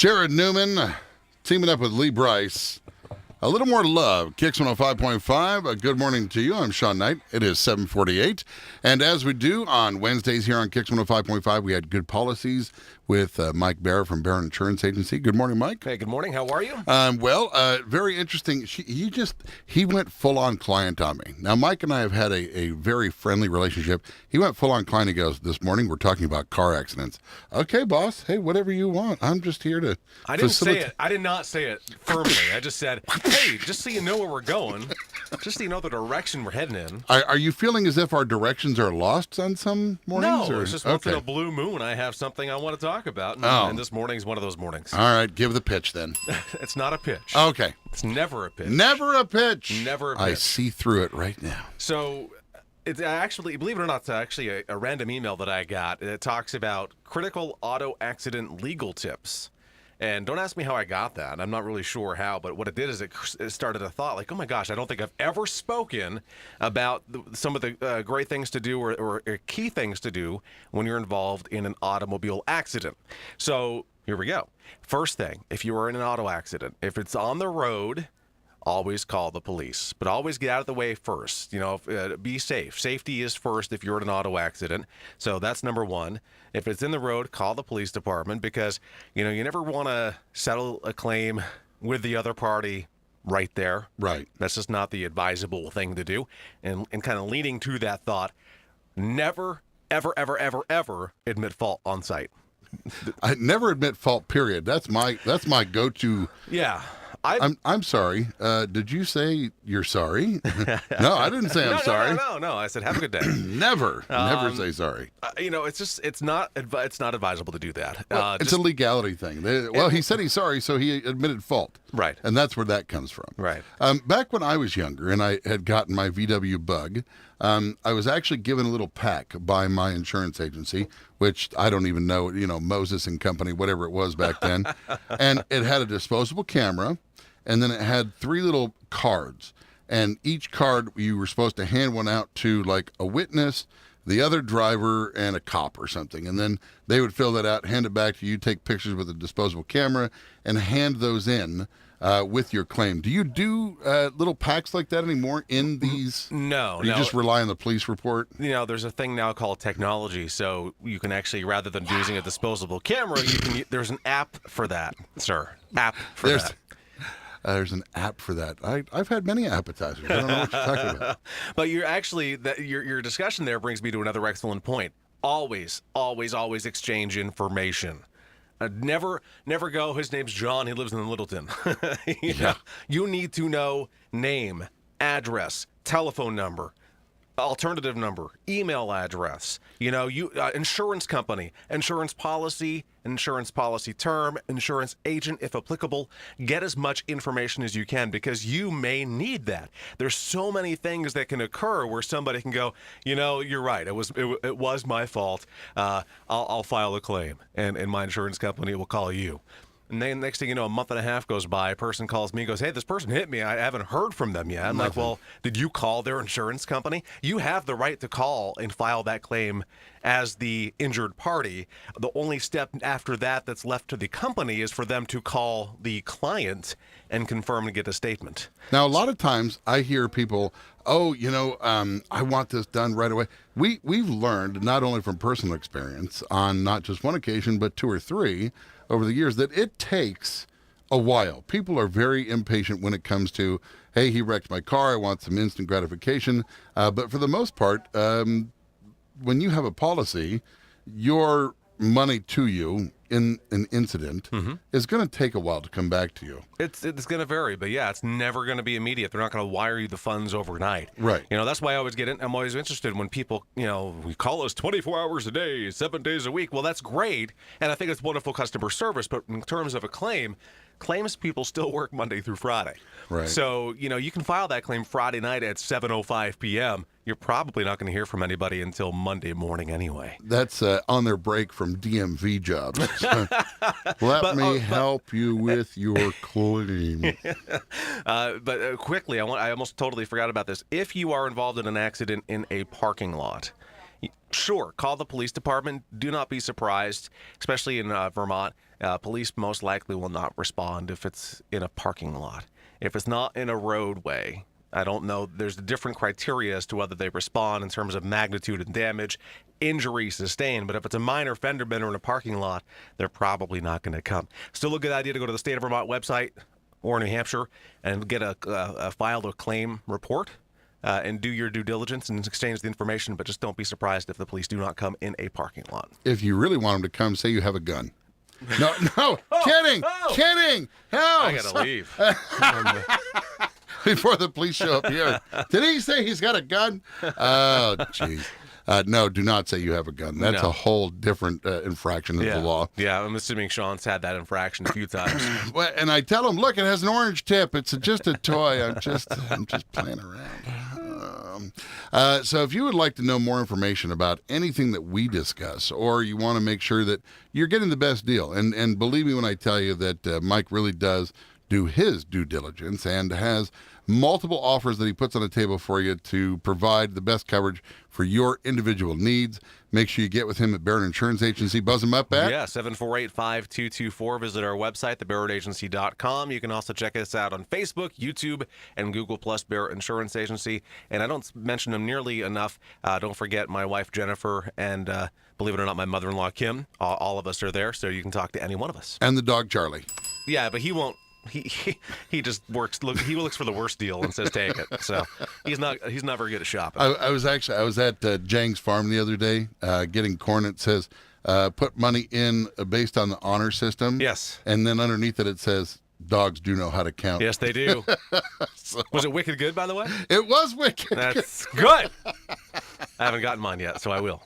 Jared Newman teaming up with Lee Bryce. A little more love. Kicks 105.5. Good morning to you. I'm Sean Knight. It is 7:48. And as we do on Wednesdays here on Kicks 105.5, we had good policies with Mike Bear from Bear Insurance Agency. Good morning, Mike. Hey, good morning. How are you? Very interesting. He went full-on client on me. Now, Mike and I have had a very friendly relationship. He went full-on client. He goes, this morning we're talking about car accidents. Okay, boss. Hey, whatever you want. I'm just here to I didn't say it. I did not say it firmly. I just said, hey, just so you know where we're going, just so you know the direction we're heading in. Are you feeling as if our directions are lost on some mornings? No, it's just once in a blue moon I have something I want to talk about, and this morning's one of those mornings. All right, give the pitch then. It's not a pitch. Okay. It's never a pitch. Never a pitch. Never a pitch. I see through it right now. So it's actually, believe it or not, it's actually a random email that I got. It talks about critical auto accident legal tips. And don't ask me how I got that. I'm not really sure how, but what it did is it started a thought like, oh my gosh, I don't think I've ever spoken about some of the great things to do or key things to do when you're involved in an automobile accident. So here we go. First thing, if you are in an auto accident, if it's on the road, always call the police, but always get out of the way first. You know, be safe. Safety is first if you're in an auto accident. So that's number one. If it's in the road, call the police department because, you know, you never want to settle a claim with the other party right there. Right. That's just not the advisable thing to do. And kind of leading to that thought, never, ever, ever, ever, ever admit fault on site. I never admit fault, period. That's my go-to. Yeah. I'm sorry. Did you say you're sorry? No, I didn't say I'm sorry. No. I said have a good day. Never say sorry. You know, it's not advisable to do that. Well, it's a legality thing. He said he's sorry, so he admitted fault. Right. And that's where that comes from. Right. Back when I was younger and I had gotten my VW Bug, I was actually given a little pack by my insurance agency, which I don't even know, Moses and Company, whatever it was back then. And it had a disposable camera, and then it had 3 little cards. And each card, you were supposed to hand one out to like a witness, the other driver, and a cop or something. And then they would fill that out, hand it back to you, take pictures with a disposable camera, and hand those in with your claim. Do you do little packs like that anymore in these? No. Or you just rely on the police report? You know, there's a thing now called technology, so you can actually, rather than using a disposable camera, there's an app for that, sir. That. There's an app for that. I've had many appetizers. I don't know what you're talking about. But you're actually, your discussion there brings me to another excellent point. Always, always, always exchange information. Never go, his name's John, he lives in Littleton. You need to know name, address, telephone number, alternative number, email address, insurance company, insurance policy term, insurance agent, if applicable. Get as much information as you can because you may need that. There's so many things that can occur where somebody can go, you're right. It was my fault. I'll file a claim, and my insurance company will call you. And then next thing you know, a month and a half goes by, a person calls me and goes, hey, this person hit me. I haven't heard from them yet. I'm like, well, did you call their insurance company? You have the right to call and file that claim as the injured party. The only step after that that's left to the company is for them to call the client and confirm and get a statement. Now, a lot of times I hear people, I want this done right away. We've learned, not only from personal experience, on not just one occasion, but 2 or 3 over the years, that it takes a while. People are very impatient when it comes to, hey, he wrecked my car, I want some instant gratification. But for the most part, when you have a policy, your money to you in an incident is going to take a while to come back to you. It's going to vary, but yeah, it's never going to be immediate. They're not going to wire you the funds overnight. Right. That's why I'm always interested when people, we call us 24 hours a day, 7 days a week. Well, that's great, and I think it's wonderful customer service, but in terms of a claim, claims people still work Monday through Friday. Right. So, you can file that claim Friday night at 7:05 p.m. You're probably not going to hear from anybody until Monday morning anyway. That's on their break from DMV jobs. Let me help you with your claim. But quickly, I almost totally forgot about this. If you are involved in an accident in a parking lot, Sure, call the police department. Do not be surprised, especially in Vermont. Police most likely will not respond if it's in a parking lot. If it's not in a roadway, I don't know. There's different criteria as to whether they respond in terms of magnitude and damage, injury sustained. But if it's a minor fender bender in a parking lot, they're probably not going to come. Still a good idea to go to the State of Vermont website or New Hampshire and get a filed a claim report. And do your due diligence and exchange the information, but just don't be surprised if the police do not come in a parking lot. If you really want them to come, say you have a gun. No, kidding. No, I gotta leave. Before the police show up here. Did he say he's got a gun? Oh, jeez. No, do not say you have a gun. That's No. a whole different infraction of the law. Yeah, I'm assuming Sean's had that infraction a few times. Well, and I tell him, look, it has an orange tip. It's just a toy. I'm just playing around. So if you would like to know more information about anything that we discuss, or you want to make sure that you're getting the best deal, and believe me when I tell you that Mike really does do his due diligence and has multiple offers that he puts on the table for you to provide the best coverage for your individual needs. Make sure you get with him at Barrett Insurance Agency. Buzz him up at. Yeah, 748-5224. Visit our website, thebarrettagency.com. You can also check us out on Facebook, YouTube, and Google Plus Barrett Insurance Agency. And I don't mention them nearly enough. Don't forget my wife, Jennifer, and believe it or not, my mother-in-law, Kim. All of us are there, so you can talk to any one of us. And the dog, Charlie. Yeah, but he won't. He just works. He looks for the worst deal and says take it. So he's not very good at shopping. I was at Jang's farm the other day getting corn. It says put money in based on the honor system. Yes. And then underneath it says dogs do know how to count. Yes, they do. Was it wicked good, by the way? It was wicked. That's good. I haven't gotten mine yet, so I will.